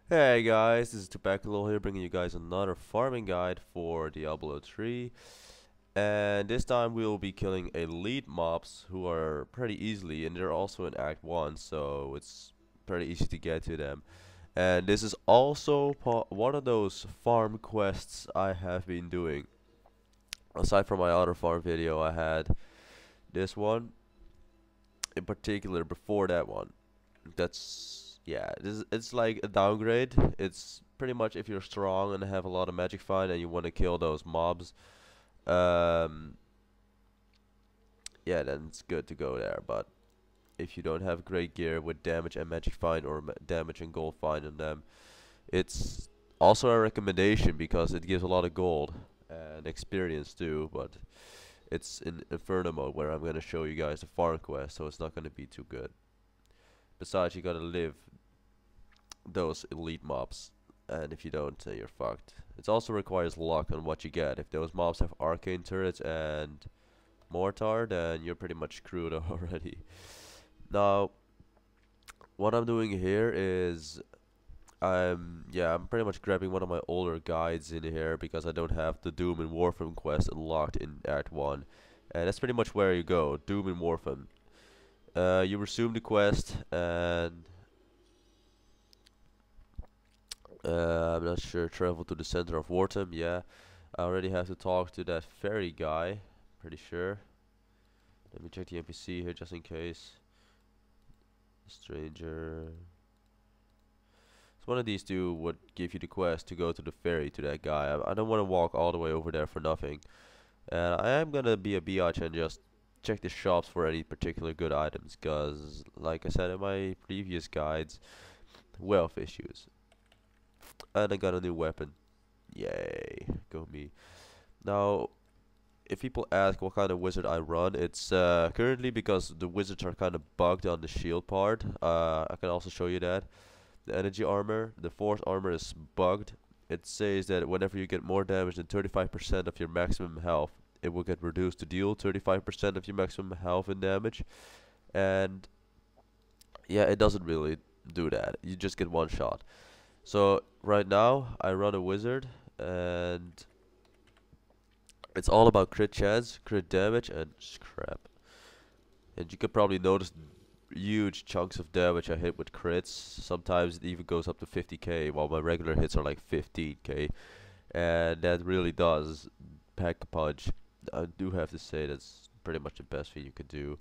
Hey guys, this is Tobacco here bringing you guys another farming guide for Diablo 3. And this time we'll be killing elite mobs who are pretty easily, and they're also in Act 1, so it's pretty easy to get to them. And this is also one of those farm quests I have been doing. Aside from my other farm video, I had this one in particular before that one. That's yeah, it's like a downgrade. It's pretty much if you're strong and have a lot of magic find and you want to kill those mobs, um, yeah, then it's good to go there. But if you don't have great gear with damage and magic find or damage and gold find on them, it's also a recommendation because it gives a lot of gold and experience too. But it's in inferno mode where I'm gonna show you guys the farm quest, so it's not gonna be too good. Besides, you gotta live those elite mobs, and if you don't, you're fucked. It also requires luck on what you get. If those mobs have arcane turrets and mortar, then you're pretty much screwed already. Now, what I'm doing here is I'm pretty much grabbing one of my older guides in here because I don't have the Doom and Wortham quest unlocked in Act 1. And that's pretty much where you go, Doom and Wortham. You resume the quest and I'm not sure. Travel to the center of Wortham. Yeah, I already have to talk to that fairy guy. Pretty sure. Let me check the NPC here just in case. Stranger. So one of these two would give you the quest to go to the ferry to that guy. I don't want to walk all the way over there for nothing. And I am gonna be a biatch and just check the shops for any particular good items. Cause like I said in my previous guides, wealth issues. And I got a new weapon. Yay, go me. Now, if people ask what kind of wizard I run, it's currently because the wizards are kind of bugged on the shield part. I can also show you that. The energy armor, the force armor is bugged. It says that whenever you get more damage than 35% of your maximum health, it will get reduced to deal 35% of your maximum health in damage. And yeah, it doesn't really do that. You just get one shot. So right now I run a wizard and it's all about crit chance, crit damage, and scrap. And you can probably notice huge chunks of damage I hit with crits. Sometimes it even goes up to 50k, while my regular hits are like 15k. And that really does pack a punch. I do have to say that's pretty much the best thing you could do.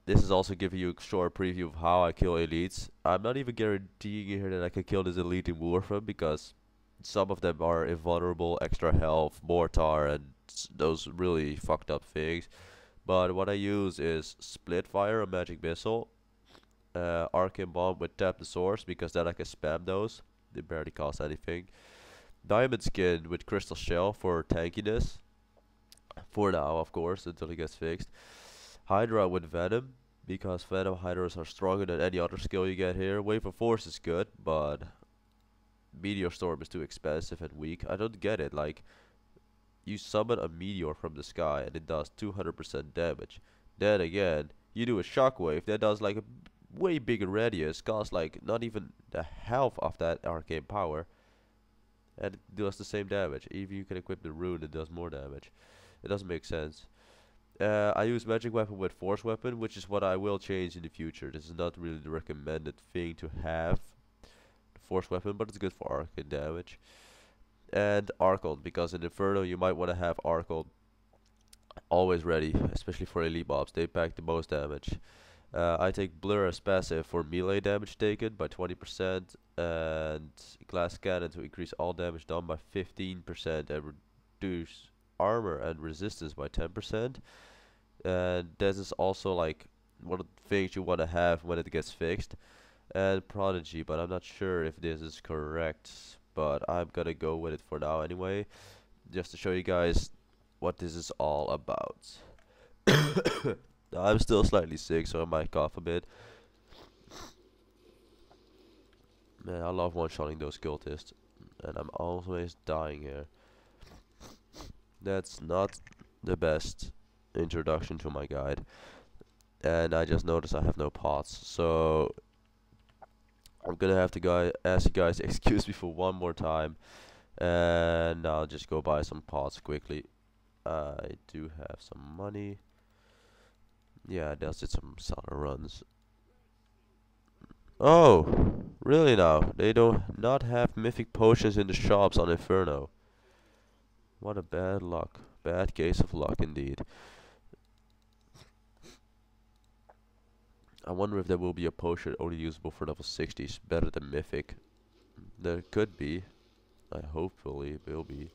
This is also giving you a short preview of how I kill elites. I'm not even guaranteeing here that I can kill this elite in Warframe because some of them are invulnerable, extra health, mortar, and those really fucked up things. But what I use is split fire, a magic missile, arcane bomb with tap the source because then I can spam those. They barely cost anything. Diamond skin with crystal shell for tankiness. For now, of course, until it gets fixed. Hydra with venom because venom hydras are stronger than any other skill you get here. Wave of force is good, but meteor storm is too expensive and weak. I don't get it. Like, you summon a meteor from the sky and it does 200% damage. Then again, you do a shockwave that does like a way bigger radius, costs like not even the half of that arcane power, and it does the same damage. Even you can equip the rune, it does more damage. It doesn't make sense. I use magic weapon with force weapon, which is what I will change in the future. This is not really the recommended thing to have, the force weapon, but it's good for arcane damage. And Archon, because in Inferno you might want to have Archon always ready, especially for elite mobs. They pack the most damage. I take Blur as passive for melee damage taken by 20% and Glass Cannon to increase all damage done by 15% and reduce armor and resistance by 10%. And this is also like one of the things you want to have when it gets fixed. And Prodigy, but I'm not sure if this is correct, but I'm gonna go with it for now anyway, just to show you guys what this is all about. I'm still slightly sick, so I might cough a bit. Man, I love one-shotting those cultists, and I'm always dying here. That's not the best introduction to my guide. And I just noticed I have no pots, so I'm gonna have to ask you guys to excuse me for one more time, and I'll just go buy some pots quickly. I do have some money. Yeah, I just did some seller runs. Oh, really now? They don't not have mythic potions in the shops on Inferno. What a bad luck. Bad case of luck indeed. I wonder if there will be a potion only usable for level 60s, better than mythic. There could be. I hopefully will be.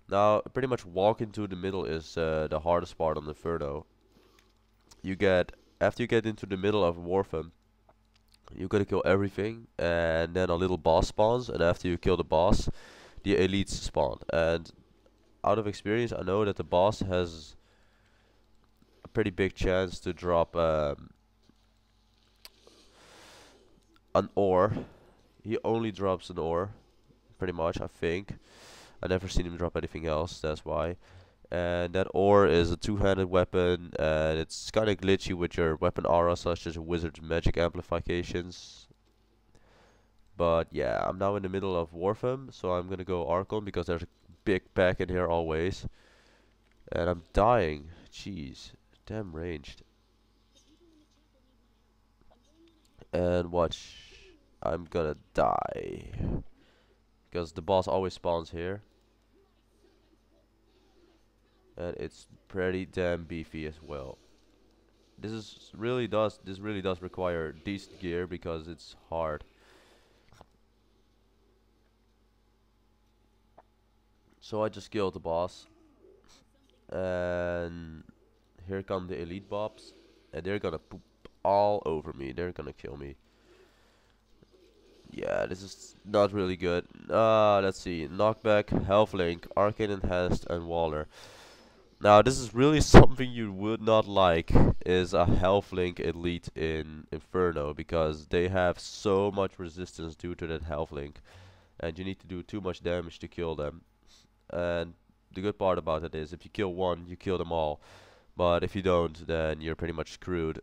Now, pretty much walking to the middle is the hardest part on the Inferno. You get After you get into the middle of wortham, you gotta kill everything, and then a little boss spawns. And after you kill the boss, the elites spawn. And out of experience, I know that the boss has a pretty big chance to drop an ore. He only drops an ore, pretty much, I think. I never seen him drop anything else, that's why. And that ore is a two-handed weapon, and it's kind of glitchy with your weapon aura, such as wizard's magic amplifications. But yeah, I'm now in the middle of wortham, so I'm gonna go Archon because there's a big pack in here always. And I'm dying. Jeez, damn ranged. And watch, I'm gonna die because the boss always spawns here, and it's pretty damn beefy as well. This really does require decent gear because it's hard. So I just killed the boss, and here come the elite bobs, and they're gonna poop all over me. They're gonna kill me. Yeah, this is not really good. Let's see. Knockback, Health Link, Arcane Enhanced, and Waller. Now, this is really something you would not like, is a Health Link elite in Inferno, because they have so much resistance due to that Health Link, and you need to do too much damage to kill them. And the good part about it is, if you kill one, you kill them all. But if you don't, then you're pretty much screwed,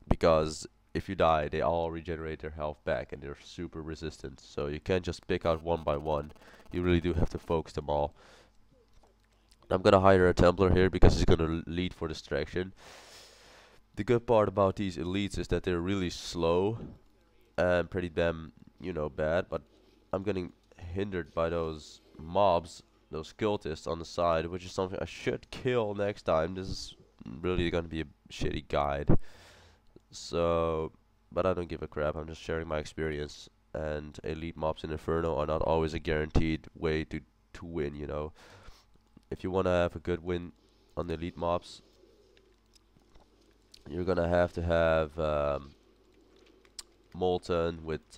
because if you die, they all regenerate their health back, and they're super resistant. So you can't just pick out one by one. You really do have to focus them all. I'm gonna hire a Templar here because he's gonna lead for distraction. The good part about these elites is that they're really slow and pretty damn, bad. But I'm getting hindered by those mobs, those cultists on the side, which is something I should kill next time. This is really gonna be a shitty guide. So, but I don't give a crap. I'm just sharing my experience. And elite mobs in Inferno are not always a guaranteed way to win. If you want to have a good win on the elite mobs, you're gonna have to have Molten with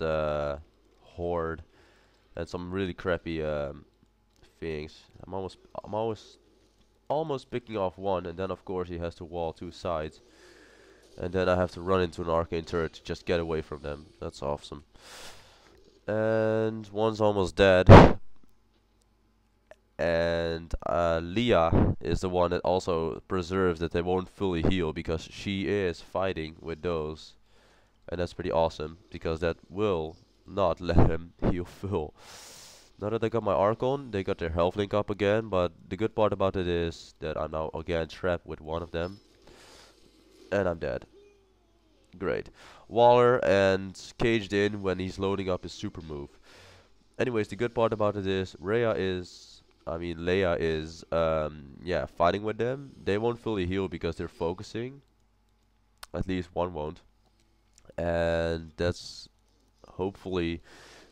Horde and some really crappy things. I'm almost picking off one, and then of course he has to wall two sides, and then I have to run into an arcane turret to just get away from them. That's awesome. And one's almost dead. And Leah is the one that also preserves that they won't fully heal, because she is fighting with those, and that's pretty awesome because that will not let him heal full. Now that I got my Archon, they got their health link up again, but the good part about it is that I'm now again trapped with one of them, and I'm dead. Great. Waller and caged in when he's loading up his super move. Anyways, the good part about it is Leia is, yeah, fighting with them. They won't fully heal because they're focusing. At least one won't. And that's hopefully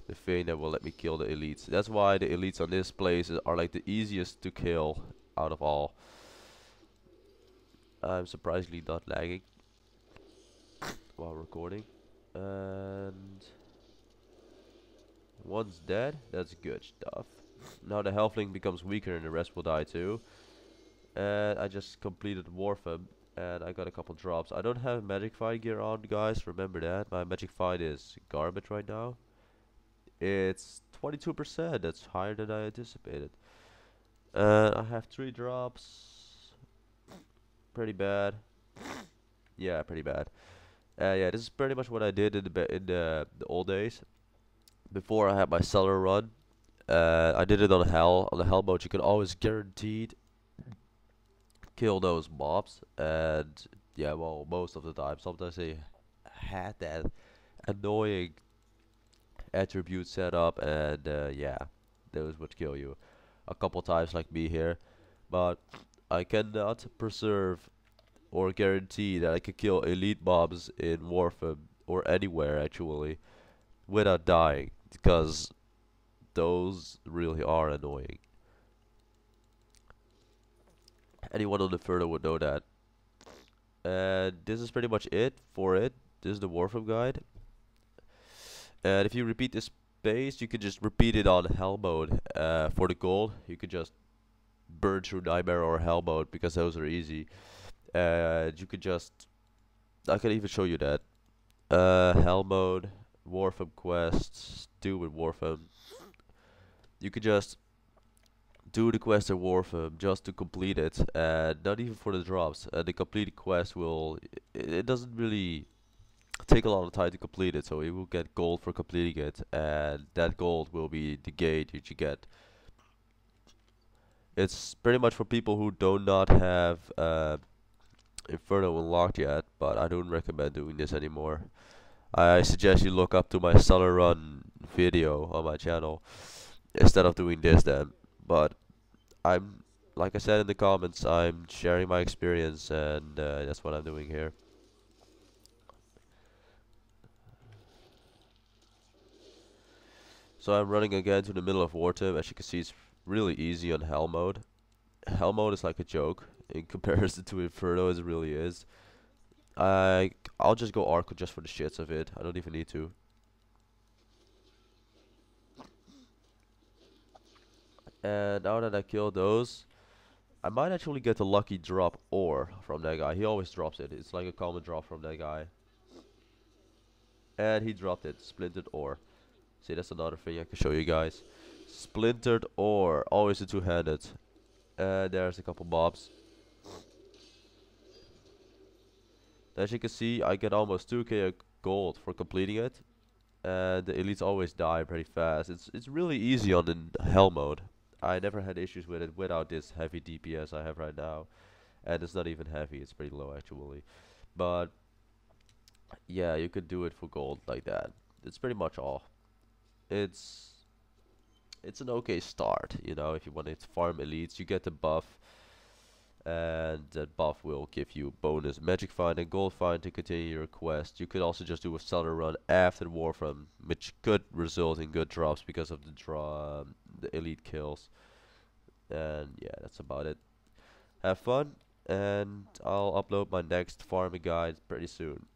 the thing that will let me kill the elites. That's why the elites on this place are like the easiest to kill out of all. I'm surprisingly not lagging while recording. And one's dead. That's good stuff. Now the health link becomes weaker and the rest will die too. And I just completed Warfam, and I got a couple drops. I don't have magic fight gear on, guys. Remember that. My magic fight is garbage right now. It's 22%. That's higher than I anticipated. I have 3 drops. Pretty bad. Yeah, pretty bad. Yeah, this is pretty much what I did in the old days. Before I had my cellar run, I did it on hell. On the hell mode, you can always guaranteed kill those mobs, and yeah, well, most of the time. Sometimes they had that annoying attribute set up, and yeah, those would kill you a couple times, like me here. But I cannot preserve or guarantee that I can kill elite mobs in Warframe or anywhere actually without dying, because those really are annoying. Anyone on the Inferno would know that. And this is pretty much it for it. This is the Warframe guide. And if you repeat this space, you can just repeat it on Hell mode. For the gold, you could just burn through Nightmare or Hell mode, because those are easy. And you could just, I can even show you that. Hell mode, Warframe quests, do with Warframe. You could just do the quest at Wortham just to complete it, and not even for the drops. The completed quest will, it doesn't really take a lot of time to complete it, so you will get gold for completing it, and that gold will be the gate that you get. It's pretty much for people who do not have Inferno unlocked yet, but I don't recommend doing this anymore. I suggest you look up to my Cellar Run video on my channel instead of doing this then. But I'm, like I said in the comments, I'm sharing my experience, and that's what I'm doing here. So I'm running again to the middle of Wortham. As you can see, it's really easy on Hell mode. Hell mode is like a joke in comparison to Inferno, as it really is. I'll just go Arco just for the shits of it. I don't even need to. And now that I killed those, I might actually get a lucky drop ore from that guy. He always drops it. It's like a common drop from that guy. And he dropped it. Splintered ore. See, that's another thing I can show you guys. Splintered ore. Always a two-handed. There's a couple mobs. As you can see, I get almost 2k gold for completing it. And the elites always die pretty fast. It's really easy on the hell mode. I never had issues with it without this heavy DPS I have right now. And it's not even heavy, it's pretty low actually. But yeah, you could do it for gold like that. It's pretty much all. It's it's an okay start, you know, if you want to farm elites, you get the buff, and that buff will give you bonus magic find and gold find to continue your quest. You could also just do a cellar run after the Warframe, which could result in good drops because of the elite kills. And yeah, that's about it. Have fun, and I'll upload my next farming guide pretty soon.